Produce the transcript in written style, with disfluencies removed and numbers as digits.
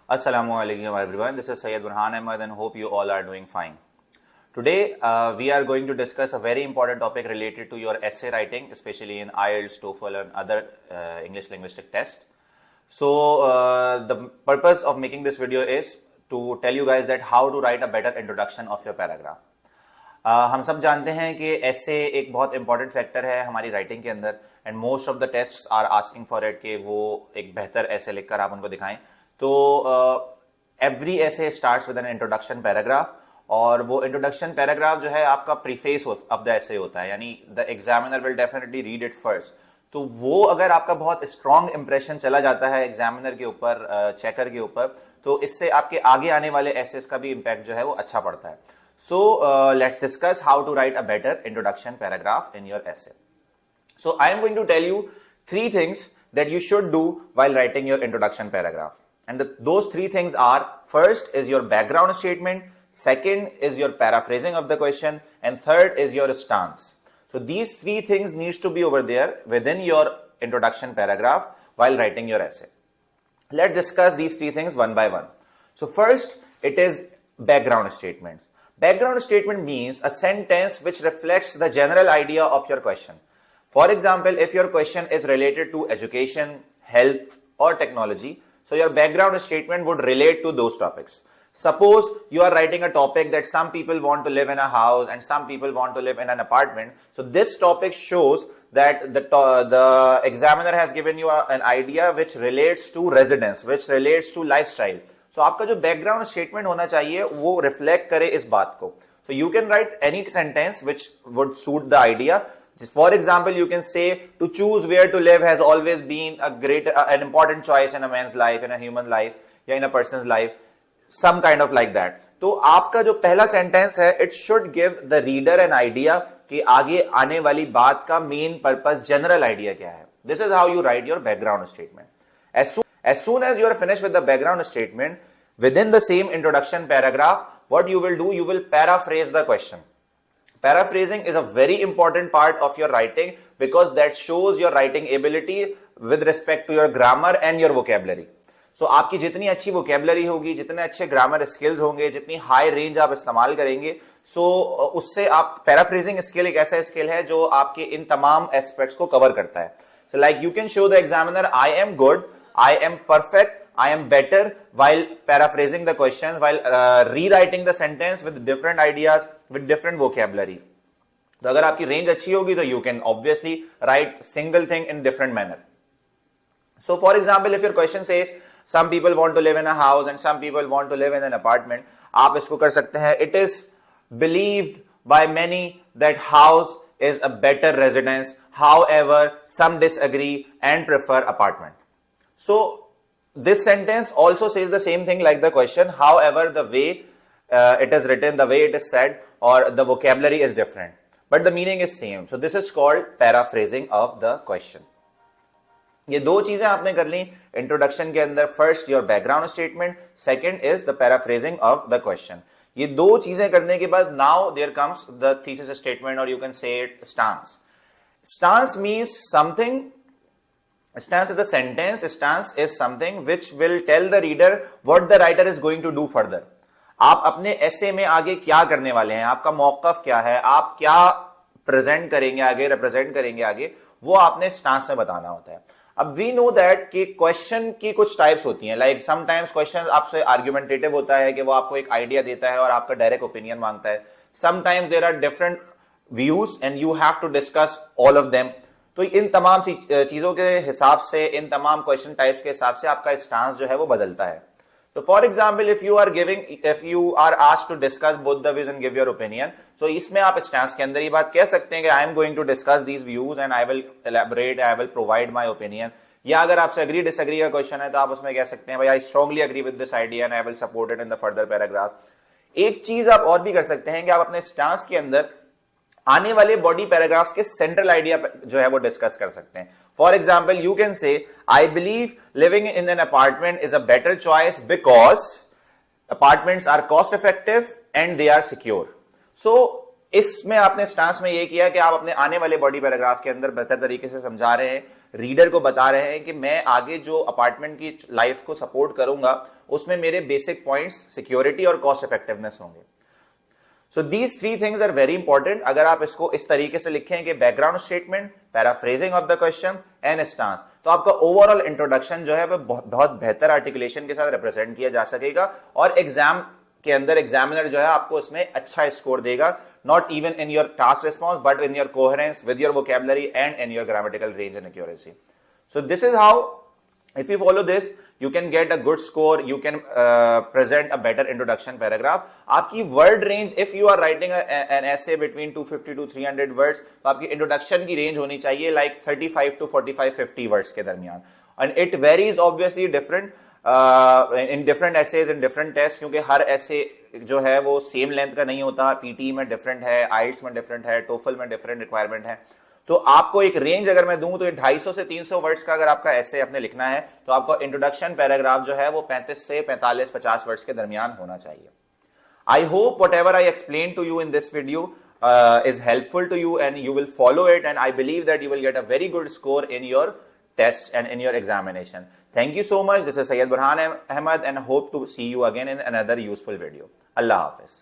Assalamualaikum everyone. This is Syed Burhan Ahmed and hope you all are doing fine. Today we are going to discuss a very important topic related to your essay writing, especially in IELTS, TOEFL and other English linguistic tests. So the purpose of making this video is to tell you guys that how to write a better introduction of your paragraph. हम सब जानते हैं कि essay एक बहुत important factor है हमारी writing के अंदर and most of the tests are asking for it कि वो एक बेहतर ऐसे लिखकर आप उनको दिखाएं. तो एवरी ऐसे starts with an introduction paragraph और वो इंट्रोडक्शन पैराग्राफ जो है आपका प्रीफेस ऑफ द ऐसे होता है, यानी the examiner will definitely read it first. तो वो अगर आपका बहुत स्ट्रॉन्ग इंप्रेशन चला जाता है एग्जामिनर के ऊपर, चेकर के ऊपर, तो इससे आपके आगे आने वाले एसेस का भी इंपैक्ट जो है वो अच्छा पड़ता है. So let's discuss how to write a better introduction paragraph in your essay. So I am going to tell you 3 things that you should do while writing your introduction paragraph. And those 3 things are: first is your background statement, second is your paraphrasing of the question, and third is your stance. So these 3 things needs to be over there within your introduction paragraph while writing your essay. Let's discuss these 3 things one by one. So first, it is background statements. Background statement means a sentence which reflects the general idea of your question. For example, if your question is related to education, health, or technology, so your background statement would relate to those topics. Suppose you are writing a topic that some people want to live in a house and some people want to live in an apartment. So this topic shows that the examiner has given you an idea which relates to residence, which relates to lifestyle. So आपका जो background statement होना चाहिए वो reflect करे इस बात को. So you can write any sentence which would suit the idea. For example, you can say to choose where to live has always been an important choice in a man's life, in a human life, या in a person's life, some kind of like that. तो आपका जो पहला sentence है it should give the reader an idea कि आगे आने वाली बात का मेन पर्पस, जनरल आइडिया क्या है. This is how you write your background statement. As soon as you are finished with the background statement, within the same introduction paragraph, what you will do, you will paraphrase the question. Paraphrasing is a very important part of your writing because that shows your writing ability with respect to your grammar and your vocabulary. So आपकी जितनी अच्छी vocabulary होगी, जितने अच्छे grammar skills होंगे, जितनी high range आप इस्तेमाल करेंगे, so उससे आप paraphrasing skill एक ऐसा skill है जो आपके इन तमाम aspects को cover करता है. So like you can show the examiner, I am good, I am perfect, I am better, while paraphrasing the questions, while rewriting the sentence with different ideas, with different vocabulary. तो अगर आपकी range अच्छी होगी तो you can obviously write single thing in different manner. So for example, if your question says some people want to live in a house and some people want to live in an apartment, आप इसको कर सकते हैं it is believed by many that house is a better residence, however some disagree and prefer apartment. So this sentence also says the same thing like the question, however the way it is written, the way it is said, or the vocabulary is different, but the meaning is same. So this is called paraphrasing of the question. ये दो चीजें आपने कर ली introduction के अंदर. First your background statement, second is the paraphrasing of the question. ये दो चीजें करने के बाद now there comes the thesis statement और you can say it stance. Stance means something. Stance is a sentence. Stance is something which will tell the reader what the writer is going to do further. आप अपने ऐसे में आगे क्या करने वाले हैं, आपका मौकफ क्या है, आप क्या प्रेजेंट करेंगे आगे, रिप्रेजेंट करेंगे आगे, वो आपने स्टांस में बताना होता है. अब वी नो दैट कि क्वेश्चन की कुछ टाइप्स होती हैं. लाइक समटाइम्स क्वेश्चन आपसे आर्ग्यूमेंटेटिव होता है कि वो आपको एक आइडिया देता है और आपका डायरेक्ट ओपिनियन मांगता है. Sometimes there are different views and you have to discuss all of them. तो इन तमाम चीजों के हिसाब से, इन तमाम क्वेश्चन टाइप्स के हिसाब से आपका स्टांस जो है वो बदलता है. तो for example if you are asked to discuss both the views and give your opinion, so इसमें आप स्टांस के अंदर ये बात कह सकते हैं कि I am going to discuss these views and I will elaborate, I will provide my opinion. या अगर आपसे अग्री डिसएग्री का क्वेश्चन है तो आप उसमें कह सकते हैं भाई I strongly agree with this idea and I will support it in the further paragraph. एक चीज आप और भी कर सकते हैं कि आप अपने स्टांस के अंदर आने वाले बॉडी पैराग्राफ्स के सेंट्रल आइडिया जो है वो डिस्कस कर सकते हैं. For example you can say I believe living in an apartment is a better choice because apartments are cost effective and they are secure. So इसमें आपने स्टांस में ये किया कि आप अपने आने वाले बॉडी पैराग्राफ के अंदर बेहतर तरीके से समझा रहे हैं, रीडर को बता रहे हैं कि मैं आगे जो अपार्टमेंट की लाइफ को सपोर्ट करूंगा उसमें मेरे बेसिक पॉइंट्स सिक्योरिटी और कॉस्ट इफेक्टिवनेस होंगे। So these three things are very important. अगर आप इसको इस तरीके से लिखें कि background statement, paraphrasing of the question and stance, तो आपका ओवरऑल इंट्रोडक्शन जो है वह बहुत बेहतर आर्टिकुलेशन के साथ रिप्रेजेंट किया जा सकेगा और एग्जाम के अंदर एग्जामिनर जो है आपको इसमें अच्छा स्कोर देगा, not even in your task response but in your coherence with your vocabulary and in your grammatical range and accuracy. So this is how, if you follow this, you can get a good score, you can present a better introduction paragraph. आपकी word range, if you are writing an essay between 250 to 300 words, तो आपकी introduction की range होनी चाहिए like 35 to 45-50 words के दरमियान, and it varies obviously different in different essays in different tests, क्योंकि हर essay जो है वो same length का नहीं होता, PTE में different है, IELTS में different है, TOEFL में different requirement है। तो आपको एक रेंज अगर मैं दूं तो 250 से 300 वर्ड्स का अगर आपका ऐसे अपने लिखना है तो आपका इंट्रोडक्शन पैराग्राफ जो है वो 35 से 45-50 वर्ड्स के दरमियान होना चाहिए। I hope whatever I explain to you in this video is helpful to you and you will follow it, and I believe that you will get a very good score in your tests and in your examination. Thank you so much. This is Syed Burhan Ahmed and hope to see you again in another useful video. Allah Hafiz.